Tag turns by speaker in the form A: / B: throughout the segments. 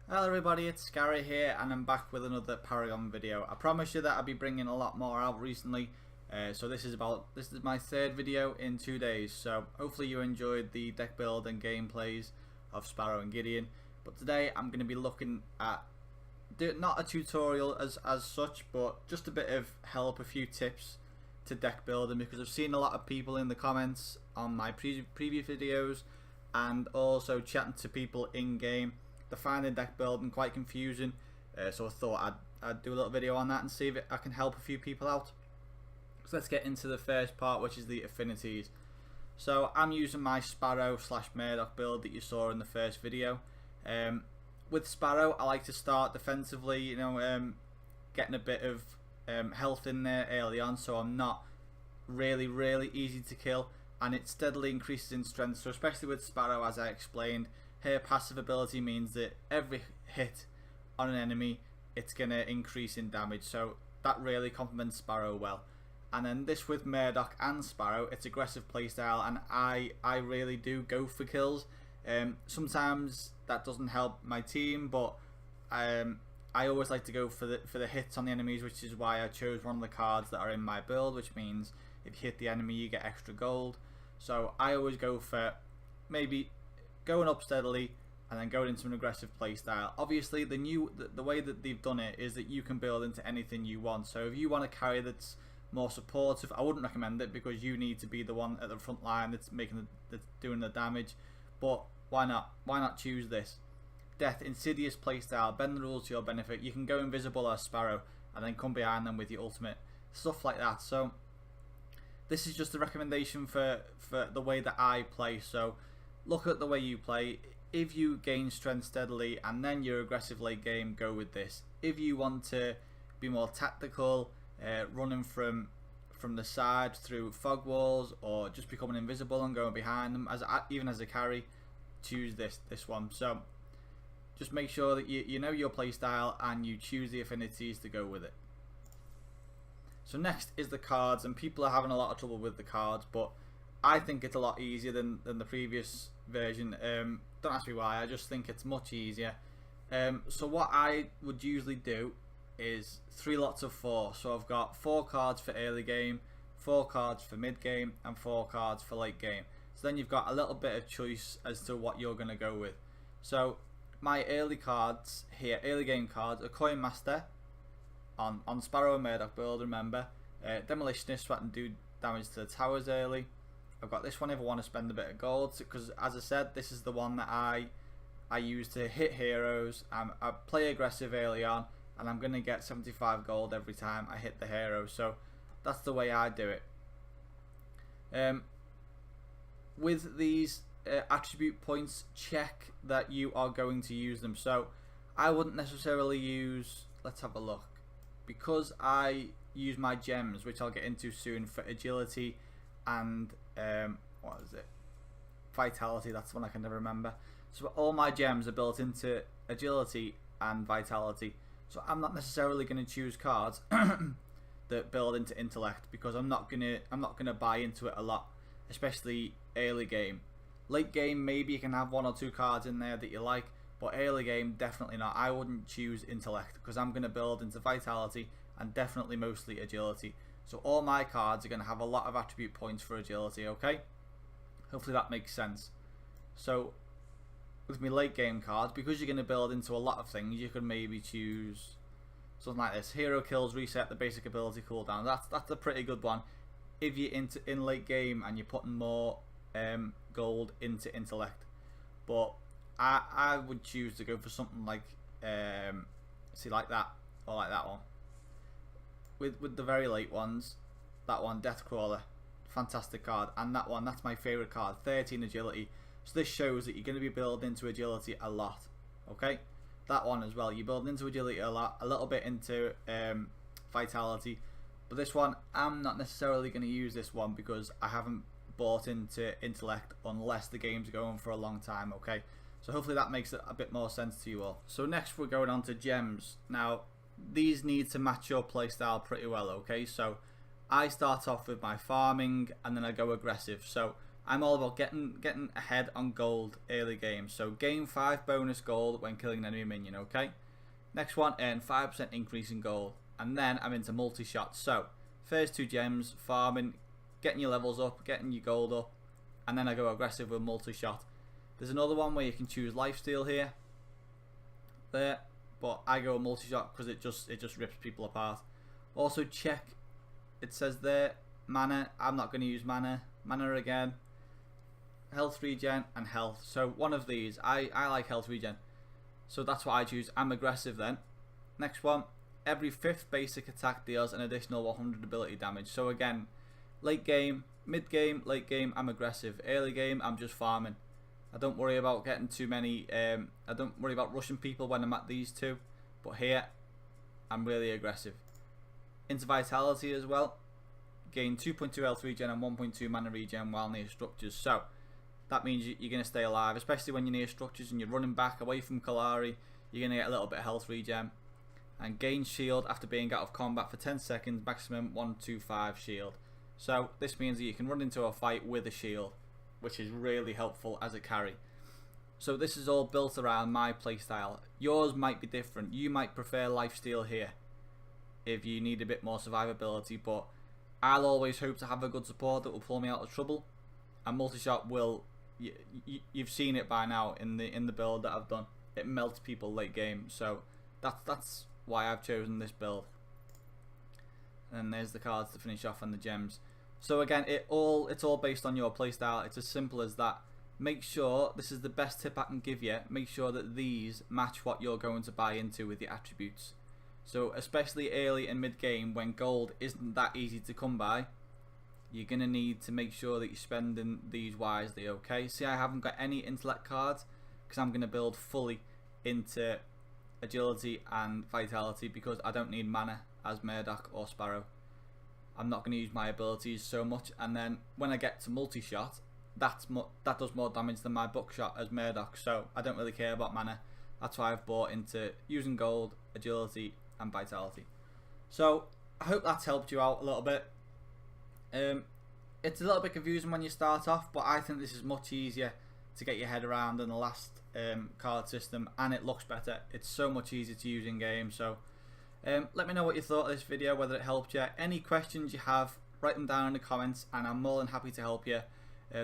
A: Hello everybody, it's Sparrow here and I'm back with another Paragon video. I promised you that I'll be bringing a lot more out recently, so this is my third video in 2 days, so hopefully you enjoyed the deck build and gameplays of Sparrow and Gideon. But today I'm going to be looking at, not a tutorial as such, but just a bit of help, a few tips to deck building, because I've seen a lot of people in the comments on my previous videos and also chatting to people in game. They're finding deck building quite confusing, so I thought I'd do a little video on that and see if I can help a few people out. So let's get into the first part, which is the affinities. So I'm using my Sparrow / Murdock build that you saw in the first video. With Sparrow, I like to start defensively, getting a bit of health in there early on, so I'm not really easy to kill, and it steadily increases in strength. So especially with Sparrow, as I explained, her passive ability means that every hit on an enemy, it's going to increase in damage, so that really complements Sparrow well. And then this with Murdock and Sparrow, it's aggressive playstyle, and I really do go for kills. Sometimes that doesn't help my team, but I always like to go for the hits on the enemies, which is why I chose one of the cards that are in my build, which means if you hit the enemy you get extra gold. So I always go for maybe going up steadily and then going into an aggressive playstyle. Obviously the way that they've done it is that you can build into anything you want. So if you want a carry that's more supportive, I wouldn't recommend it, because you need to be the one at the front line that's doing the damage. But why not choose this? Death, insidious playstyle, bend the rules to your benefit. You can go invisible as Sparrow and then come behind them with your ultimate, stuff like that. So this is just a recommendation for the way that I play. So look at the way you play. If you gain strength steadily and then you're aggressive late game, go with this. If you want to be more tactical, running from the side through fog walls, or just becoming invisible and going behind them, even as a carry, choose this one. So just make sure that you know your play style and you choose the affinities to go with it. So next is the cards, and people are having a lot of trouble with the cards, but I think it's a lot easier than the previous version. Don't ask me why, I just think it's much easier. So what I would usually do is 3 lots of 4. So I've got 4 cards for early game, 4 cards for mid game, and 4 cards for late game. So then you've got a little bit of choice as to what you're going to go with. So my early cards here, early game cards, are Coin Master on Sparrow and Murdock build, remember. Demolitionist, so I can do damage to the towers early. I've got this one if I want to spend a bit of gold, because as I said, this is the one that I use to hit heroes. I play aggressive early on, and I'm going to get 75 gold every time I hit the hero, so that's the way I do it. With these attribute points, check that you are going to use them. So I wouldn't necessarily use, let's have a look, because I use my gems, which I'll get into soon, for agility and what is it, vitality. That's one I can never remember. So all my gems are built into agility and vitality, so I'm not necessarily going to choose cards that build into intellect, because I'm not gonna buy into it a lot, especially early game. Late game, maybe you can have 1 or 2 cards in there that you like, but early game, definitely not. I wouldn't choose intellect, because I'm going to build into vitality and definitely mostly agility. So all my cards are going to have a lot of attribute points for agility, okay? Hopefully that makes sense. So with my late game cards, because you're going to build into a lot of things, you could maybe choose something like this. Hero kills reset the basic ability cooldown. That's a pretty good one if you're in late game and you're putting more gold into intellect. But I would choose to go for something like like that, or like that one. With the very late ones, that one, Death Crawler, fantastic card, and that one, that's my favourite card, 13 agility. So this shows that you're going to be building into agility a lot, okay? That one as well, you build into agility a lot, a little bit into vitality. But this one, I'm not necessarily going to use this one, because I haven't bought into intellect unless the game's going for a long time, okay? So hopefully that makes it a bit more sense to you all. So next we're going on to gems. Now these need to match your playstyle pretty well, okay? So I start off with my farming and then I go aggressive. So I'm all about getting ahead on gold early game. So gain 5 bonus gold when killing an enemy minion, okay? Next one, earn 5% increase in gold. And then I'm into multi-shot. So first 2 gems, farming, getting your levels up, getting your gold up, and then I go aggressive with multi-shot. There's another one where you can choose lifesteal here. There. But I go multi-shot because it just rips people apart. Also check, it says there, mana. I'm not going to use mana. Mana again. Health regen and health. So one of these. I like health regen. So that's what I choose. I'm aggressive then. Next one. Every 5th basic attack deals an additional 100 ability damage. So again, late game, mid game, late game, I'm aggressive. Early game, I'm just farming. I don't worry about getting too many, I don't worry about rushing people when I'm at these two, but here I'm really aggressive. Into vitality as well, gain 2.2 health regen and 1.2 mana regen while near structures, so that means you're going to stay alive, especially when you're near structures and you're running back away from Kalari. You're going to get a little bit of health regen. And gain shield after being out of combat for 10 seconds, maximum 125 shield. So this means that you can run into a fight with a shield, which is really helpful as a carry. So this is all built around my playstyle. Yours might be different. You might prefer lifesteal here if you need a bit more survivability, but I'll always hope to have a good support that will pull me out of trouble. And multi-shot will, you've seen it by now in the build that I've done. It melts people late game, so that's why I've chosen this build. And there's the cards to finish off and the gems. So again, it's all based on your playstyle. It's as simple as that. Make sure, this is the best tip I can give you, make sure that these match what you're going to buy into with your attributes. So especially early and mid game when gold isn't that easy to come by, you're going to need to make sure that you're spending these wisely, okay? See, I haven't got any intellect cards because I'm going to build fully into agility and vitality because I don't need mana as Murdock or Sparrow. I'm not going to use my abilities so much, and then when I get to multi-shot, that does more damage than my buckshot as Murdock, so I don't really care about mana. That's why I've bought into using gold, agility and vitality. So I hope that's helped you out a little bit. It's a little bit confusing when you start off, but I think this is much easier to get your head around than the last card system, and it looks better. It's so much easier to use in game. So let me know what you thought of this video, whether it helped you. Any questions you have, write them down in the comments and I'm more than happy to help you.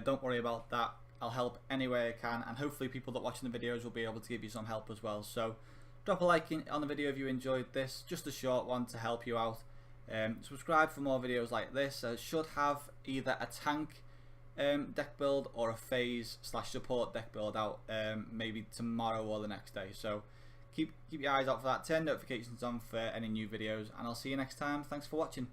A: Don't worry about that. I'll help any way I can, and hopefully people that are watching the videos will be able to give you some help as well. So drop a like on the video if you enjoyed this, just a short one to help you out. Subscribe for more videos like this. I should have either a tank deck build or a phase / support deck build out maybe tomorrow or the next day. So keep your eyes out for that. Turn notifications on for any new videos, and I'll see you next time. Thanks for watching.